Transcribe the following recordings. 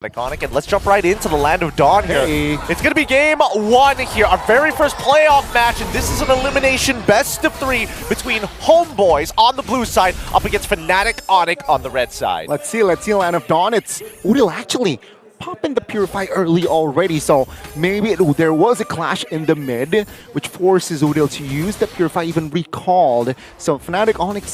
Iconic, and let's jump right into the Land of Dawn here. Hey. It's going to be game 1 here, our very first playoff match, and this is an elimination best of 3 between Homebois on the blue side up against FNATIC ONIC on the red side. Let's see Land of Dawn. It's Udil actually popping the Purify early already, so maybe there was a clash in the mid, which forces Udil to use the Purify, even recalled. So FNATIC ONIC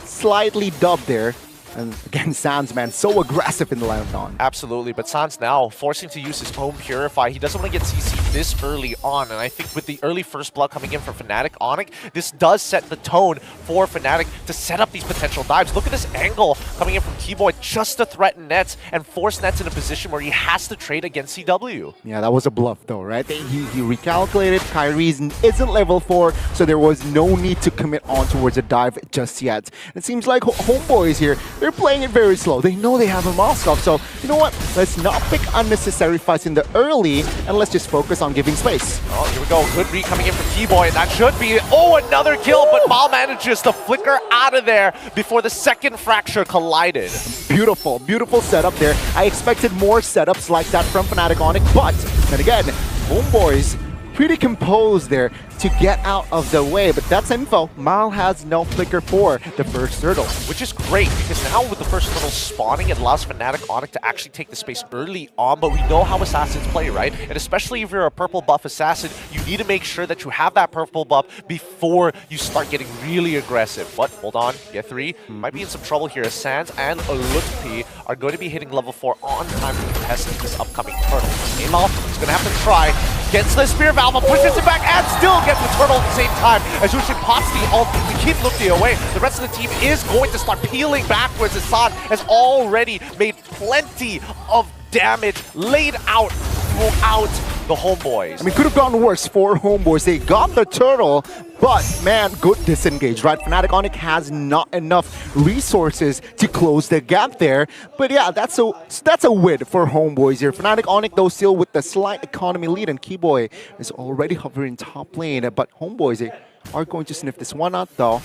slightly dubbed there. And again, Sans, man, so aggressive in the Land of Dawn. Absolutely, but Sans now forcing to use his home Purify. He doesn't want to get CC'd this early on, and I think with the early first blood coming in from FNATIC ONIC, this does set the tone for FNATIC to set up these potential dives. Look at this angle coming in from Keyboy just to threaten Nets and force Nets in a position where he has to trade against CW. Yeah, that was a bluff though, right? He recalculated. Kyrie isn't level 4, so there was no need to commit on towards a dive just yet. It seems like Homebois here, they're playing it very slow. They know they have a Moskov, so you know what? Let's not pick unnecessary fights in the early, and let's just focus on giving space. Oh, here we go. Good read coming in from Keyboy, and that should be, another kill, but Mal manages to flicker out of there before the second fracture collided. Beautiful, beautiful setup there. I expected more setups like that from FNATIC ONIC, but then again, Homebois pretty composed there to get out of the way, but that's info. Mal has no flicker for the first turtle. Which is great, because now with the first turtle spawning, it allows FNATIC ONIC to actually take the space early on, but we know how assassins play, right? And especially if you're a purple buff assassin, you need to make sure that you have that purple buff before you start getting really aggressive. But hold on, get 3. Might be in some trouble here as Sans and Lutpi are going to be hitting level 4 on time to contest this upcoming turtle. Amal is going to have to try. Gets the Spear Valve, pushes it back, and still gets the turtle at the same time as Yushin pops the ult to keep Lutpi away. The rest of the team is going to start peeling backwards as San has already made plenty of damage laid out throughout the Homebois. I mean, could have gone worse for Homebois. They got the turtle, but man, good disengage, right? FNATIC ONIC has not enough resources to close the gap there. But yeah, that's a win for Homebois here. FNATIC ONIC, though, still with the slight economy lead, and Keyboy is already hovering top lane. But Homebois, they are going to sniff this one out, though.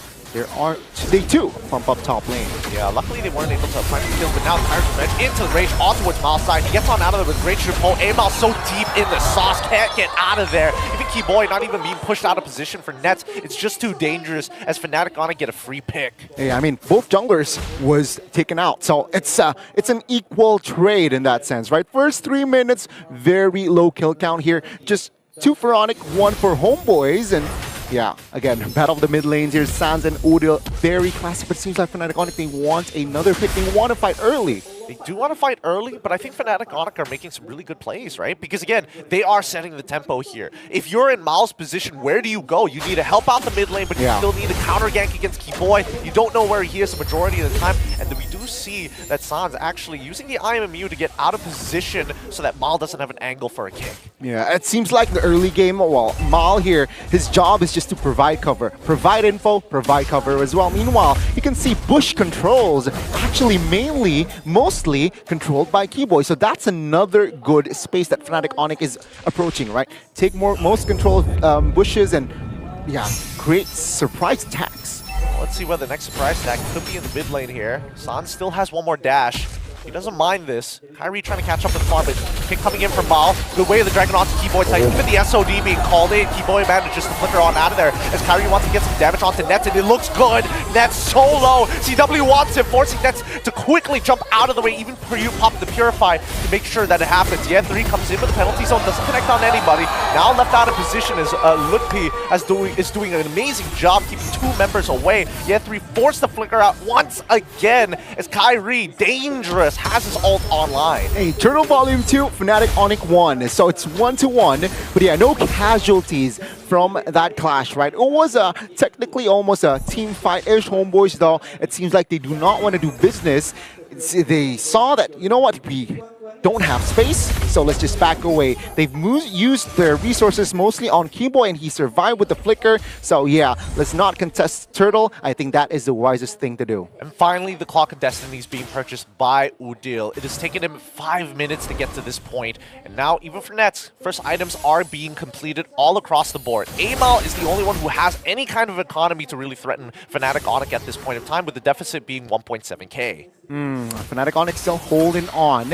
They too pump up top lane. Yeah, luckily they weren't able to find the kills, but now Kyrie Revenge into the Rage on towards Mal's side. He gets on out of there with great shoot pull. Amal so deep in the sauce, can't get out of there. Even Keyboy not even being pushed out of position for Nets. It's just too dangerous as FNATIC ONIC get a free pick. Yeah, I mean, both junglers was taken out, so it's an equal trade in that sense, right? First 3 minutes, very low kill count here. Just 2 for ONIC, 1 for Homebois, and yeah, again, battle of the mid lanes here. Sans and Udil, very classic, but it seems like FNATIC ONIC, they want another pick. They want to fight early. They do want to fight early, but I think FNATIC ONIC are making some really good plays, right? Because again, they are setting the tempo here. If you're in Mal's position, where do you go? You need to help out the mid lane, but you still need to counter gank against Keyboy. You don't know where he is the majority of the time, and we do see that Sans actually using the IMMU to get out of position so that Mal doesn't have an angle for a kick. Yeah, it seems like the early game, well, Mal here, his job is just to provide cover. Provide info, provide cover as well. Meanwhile, you can see bush controls actually mostly controlled by Keyboy. So that's another good space that FNATIC ONIC is approaching, right? Take most control bushes and, yeah, create surprise attacks. Let's see where the next surprise attack could be in the mid lane here. San still has one more dash. He doesn't mind this. Kyrie trying to catch up with farm, but pick coming in from Mal. Good way of the Dragon onto Keyboy side. Even the SOD being called in. Keyboy manages to flicker on out of there as Kyrie wants to get some damage onto Nets, and it looks good. Nets so low. CW wants him, forcing Nets to quickly jump out of the way, even for you pop the Purify to make sure that it happens. Yeah, 3 comes in with the penalty zone, doesn't connect on anybody. Now left out of position is Lutpi is doing an amazing job keeping 2 members away. Yeah, 3 forced the flicker out once again as Kyrie, dangerous, has his ult online. Hey, Turtle Volume 2, FNATIC ONIC 1. So it's 1-1, but yeah, no casualties from that clash, right? It was technically almost a team fight-ish. Homebois, though, it seems like they do not want to do business. They saw that, you know what, don't have space, so let's just back away. They've used their resources mostly on Keyboy, and he survived with the flicker. So yeah, let's not contest Turtle. I think that is the wisest thing to do. And finally, the Clock of Destiny is being purchased by Udil. It has taken him 5 minutes to get to this point, and now even for Nets, first items are being completed all across the board. Amal is the only one who has any kind of economy to really threaten FNATIC ONIC at this point in time, with the deficit being 1.7k. FNATIC ONIC still holding on.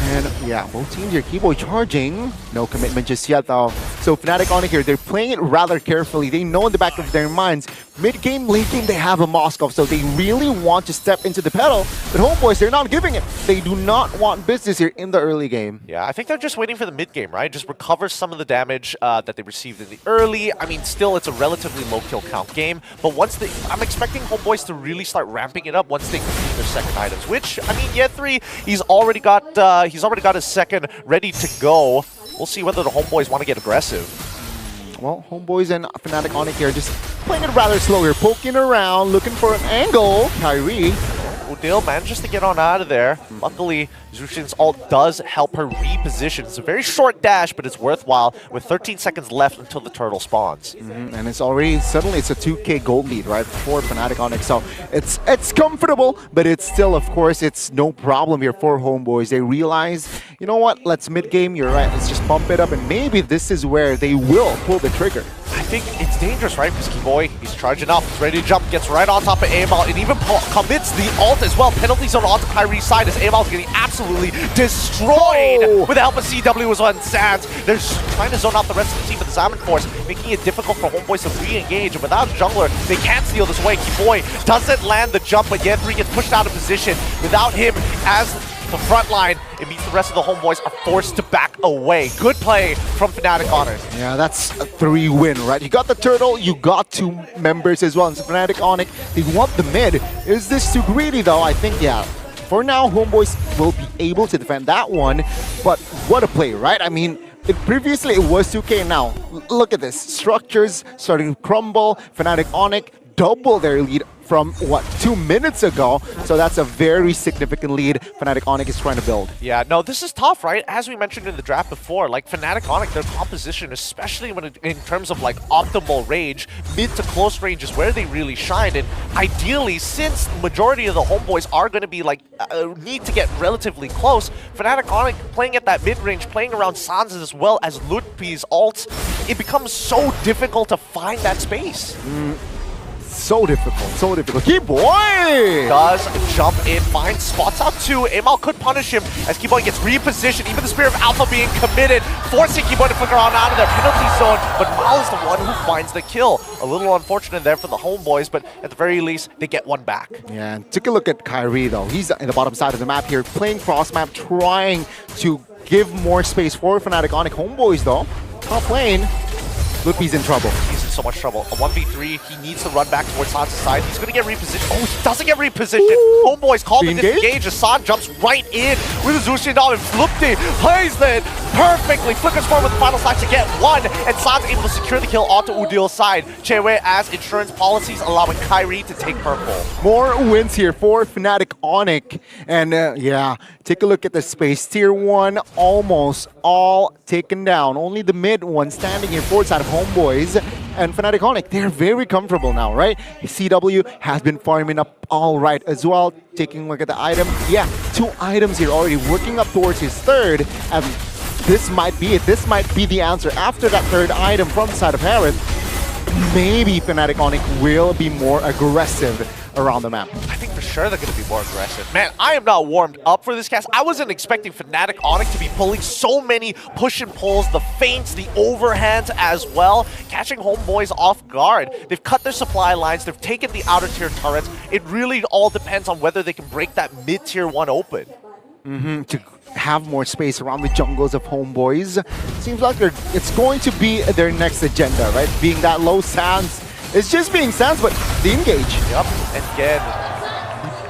And yeah, both teams here, Keyboy charging. No commitment just yet though. So FNATIC ONIC here, they're playing it rather carefully. They know in the back of their minds, mid-game, late game, they have a Moskov, so they really want to step into the pedal. But Homeboys, they're not giving it. They do not want business here in the early game. Yeah, I think they're just waiting for the mid-game, right? Just recover some of the damage that they received in the early. I mean, still, it's a relatively low kill count game. But once they, I'm expecting Homeboys to really start ramping it up once they complete their second items. Which, I mean, Yet3, he's already got his second ready to go. We'll see whether the Homeboys want to get aggressive. Well, Homeboys and FNATIC ONIC here just playing it rather slow here, poking around, looking for an angle. Kyrie. Udil manages to get on out of there. Luckily, Zushin's ult does help her reposition. It's a very short dash, but it's worthwhile with 13 seconds left until the turtle spawns. And it's already, suddenly it's a 2k gold lead, right, for FNATIC ONIC. So it's comfortable, but it's still, of course, it's no problem here for Homeboys. They realize, you know what, let's mid-game, you're right, let's just pump it up, and maybe this is where they will pull the trigger. I think it's dangerous, right? Because Keyboy, he's charging up, he's ready to jump, gets right on top of Amal, and even commits the ult as well. Penalty zone onto Kyrie's side as Amal's getting absolutely destroyed with the help of CW as well and Sands. They're trying to zone out the rest of the team with the Zaman Force, making it difficult for Homeboys to re-engage. And without Jungler, they can't steal this away. Keyboy doesn't land the jump, but Yet3 gets pushed out of position. Without him as the front line, it means the rest of the Homeboys are forced to back away. Good play from FNATIC ONIC. Yeah, that's a 3-win, right? You got the turtle, you got 2 members as well. And so FNATIC ONIC, they want the mid. Is this too greedy though? I think, yeah. For now, Homeboys will be able to defend that one. But what a play, right? I mean, previously it was 2k. Now, look at this. Structures starting to crumble. FNATIC ONIC double their lead from, what, 2 minutes ago. So that's a very significant lead FNATIC ONIC is trying to build. Yeah, no, this is tough, right? As we mentioned in the draft before, like FNATIC ONIC, their composition, especially when in terms of like optimal range, mid to close range is where they really shine. And ideally, since the majority of the Homeboys are going to be like, need to get relatively close, FNATIC ONIC playing at that mid-range, playing around Sans as well as Ludpi's ults, it becomes so difficult to find that space. So difficult, so difficult. Keyboy! Does jump in, finds spots out too. Amal could punish him as Keyboy gets repositioned. Even the Spear of Alpha being committed, forcing Keyboy to flicker on out of their penalty zone. But Mal is the one who finds the kill. A little unfortunate there for the Homeboys, but at the very least, they get one back. Yeah, and take a look at Kyrie though. He's in the bottom side of the map here, playing cross map, trying to give more space for FNATIC ONIC. Homeboys though, top lane. Ludpi's in trouble. He's in so much trouble. A 1v3, he needs to run back towards San's side. He's going to get repositioned. Oh, he doesn't get repositioned. Homeboys call the disengage as San jumps right in with a Zushin down and Flupti plays it perfectly. Flickers forward with the final slash to get one, and San's able to secure the kill onto Udil's side. Chewe as insurance policies allowing Kyrie to take purple. More wins here for FNATIC ONIC. And yeah, take a look at the space. Tier 1 almost all taken down. Only the mid one standing here forward side of Homeboys. And FNATIC ONIC, they're very comfortable now, right? CW has been farming up all right as well. Taking a look at the item. Yeah, 2 items here already, working up towards his third. And this might be it. This might be the answer. After that 3rd item from the side of Harith, maybe FNATIC ONIC will be more aggressive around the map. I think for sure they're going to be more aggressive. Man, I am not warmed up for this cast. I wasn't expecting FNATIC ONIC to be pulling so many push and pulls, the feints, the overhands as well, catching Homeboys off guard. They've cut their supply lines, they've taken the outer tier turrets. It really all depends on whether they can break that mid-tier 1 open. To have more space around the jungles of Homeboys. Seems like it's going to be their next agenda, right? Being that low Sans. It's just being Sans, but the engage. Yep, and again,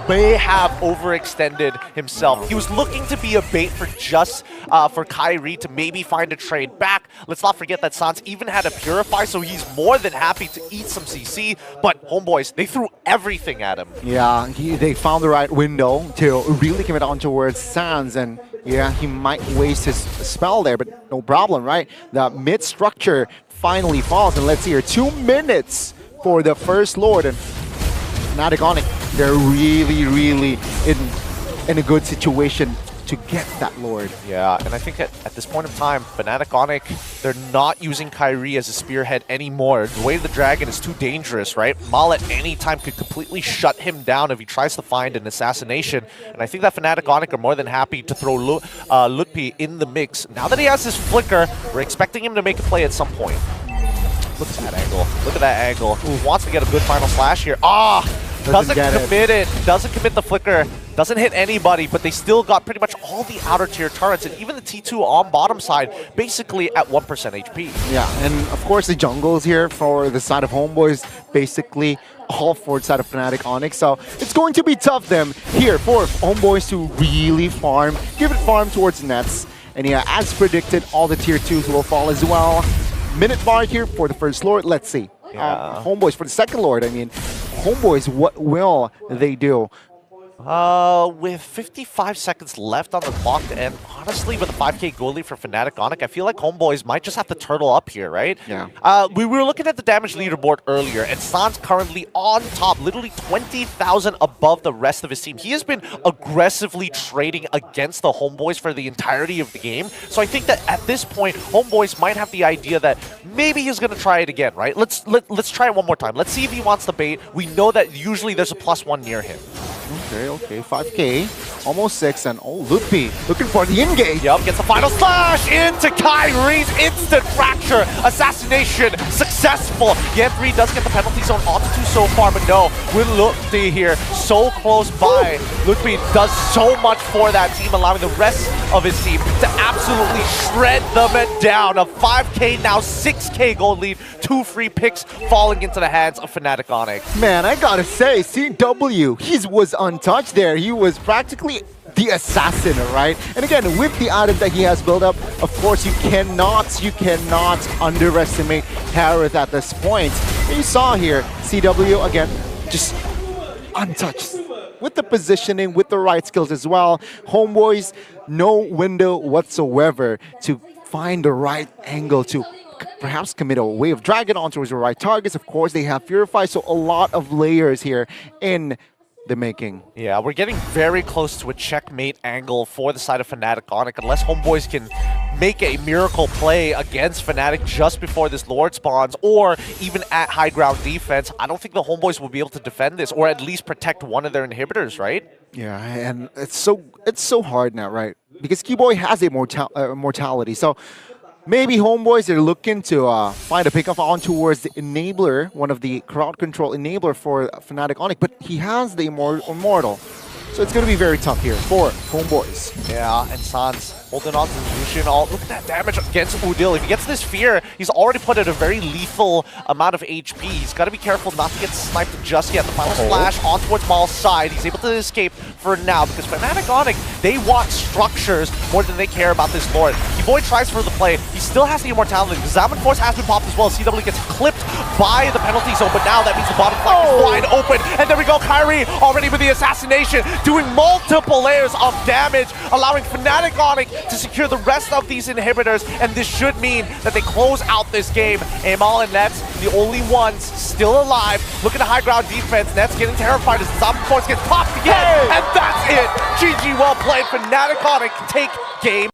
may have overextended himself. He was looking to be a bait for just for Kyrie to maybe find a trade back. Let's not forget that Sans even had a Purify, so he's more than happy to eat some CC. But Homeboys, they threw everything at him. Yeah, they found the right window to really commit on towards Sans, and yeah, he might waste his spell there, but no problem, right? The mid structure finally falls, and let's see here, 2 minutes for the first Lord, and FNATIC ONIC, they're really in a good situation to get that Lord. Yeah, and I think at this point in time, FNATIC ONIC, they're not using Kyrie as a spearhead anymore. The way of the Dragon is too dangerous, right? Mal at any time could completely shut him down if he tries to find an assassination. And I think that FNATIC ONIC are more than happy to throw Lutpi in the mix. Now that he has his flicker, we're expecting him to make a play at some point. Look at that angle. Look at that angle. Who wants to get a good final slash here? Ah! Doesn't commit it. Doesn't commit the flicker. Doesn't hit anybody, but they still got pretty much all the outer tier turrets, and even the T2 on bottom side basically at 1% HP. Yeah, and of course the jungles here for the side of Homeboys, basically all for the side of FNATIC ONIC. So it's going to be tough them here for Homeboys to really farm, give it farm towards nets. And yeah, as predicted, all the tier 2s will fall as well. Minute bar here for the first Lord. Let's see. Yeah. Homeboys for the second Lord. I mean, Homeboys, what will they do? With 55 seconds left on the clock, and honestly, with a 5k gold lead for FNATIC ONIC, I feel like Homeboys might just have to turtle up here, right? Yeah. We were looking at the damage leaderboard earlier, and Sans currently on top, literally 20,000 above the rest of his team. He has been aggressively trading against the Homeboys for the entirety of the game, so I think that at this point, Homeboys might have the idea that maybe he's going to try it again, right? Let's try it one more time. Let's see if he wants the bait. We know that usually there's a +1 near him. Okay, 5k, almost 6, and oh, Lutpi looking for the in-game. Yep, gets the final slash into Kyrie's instant fracture. Assassination successful. Gen3 does get the penalty zone onto 2 so far, but no, with Lutpi here so close by. Lutpi does so much for that team, allowing the rest of his team to absolutely shred them down. A 5k, now 6k gold lead, 2 free picks falling into the hands of FNATIC ONIC. Man, I gotta say, CW, he was untouched there. He was practically the assassin, right? And again, with the item that he has built up, of course, you cannot underestimate Harith at this point. You saw here, CW, again, just untouched. With the positioning, with the right skills as well. Homeboys, no window whatsoever to find the right angle to perhaps commit a wave of dragon on towards the right targets. Of course, they have Purify, so a lot of layers here in the making. Yeah, we're getting very close to a checkmate angle for the side of FNATIC ONIC, unless Homeboys can make a miracle play against FNATIC just before this Lord spawns, or even at high ground defense. I don't think the Homeboys will be able to defend this, or at least protect one of their inhibitors, right? Yeah, and it's so hard now, right? Because Keyboy has a mortality, so maybe Homeboys are looking to find a pickup on towards the enabler, one of the crowd control enabler for FNATIC ONIC, but he has the immortal. So it's going to be very tough here for Homeboys. Yeah, and Sans holding on to Lucian. Look at that damage against Udil. If he gets this fear, he's already put at a very lethal amount of HP. He's got to be careful not to get sniped just yet. The final splash on towards Mal's side. He's able to escape for now because FNATIC ONIC, they want structures more than they care about this Lord. Boy tries for the play. He still has the immortality. The Zaman Force has been popped as well. CW gets clipped by the penalty zone, but now that means the bottom flank is wide open. And there we go, Kyrie already with the assassination, doing multiple layers of damage, allowing FNATIC ONIC to secure the rest of these inhibitors, and this should mean that they close out this game. Amal and Nets, the only ones still alive. Look at the high ground defense. Nets getting terrified as the Zaman Force gets popped again, and that's it. GG, well played. FNATIC ONIC take game.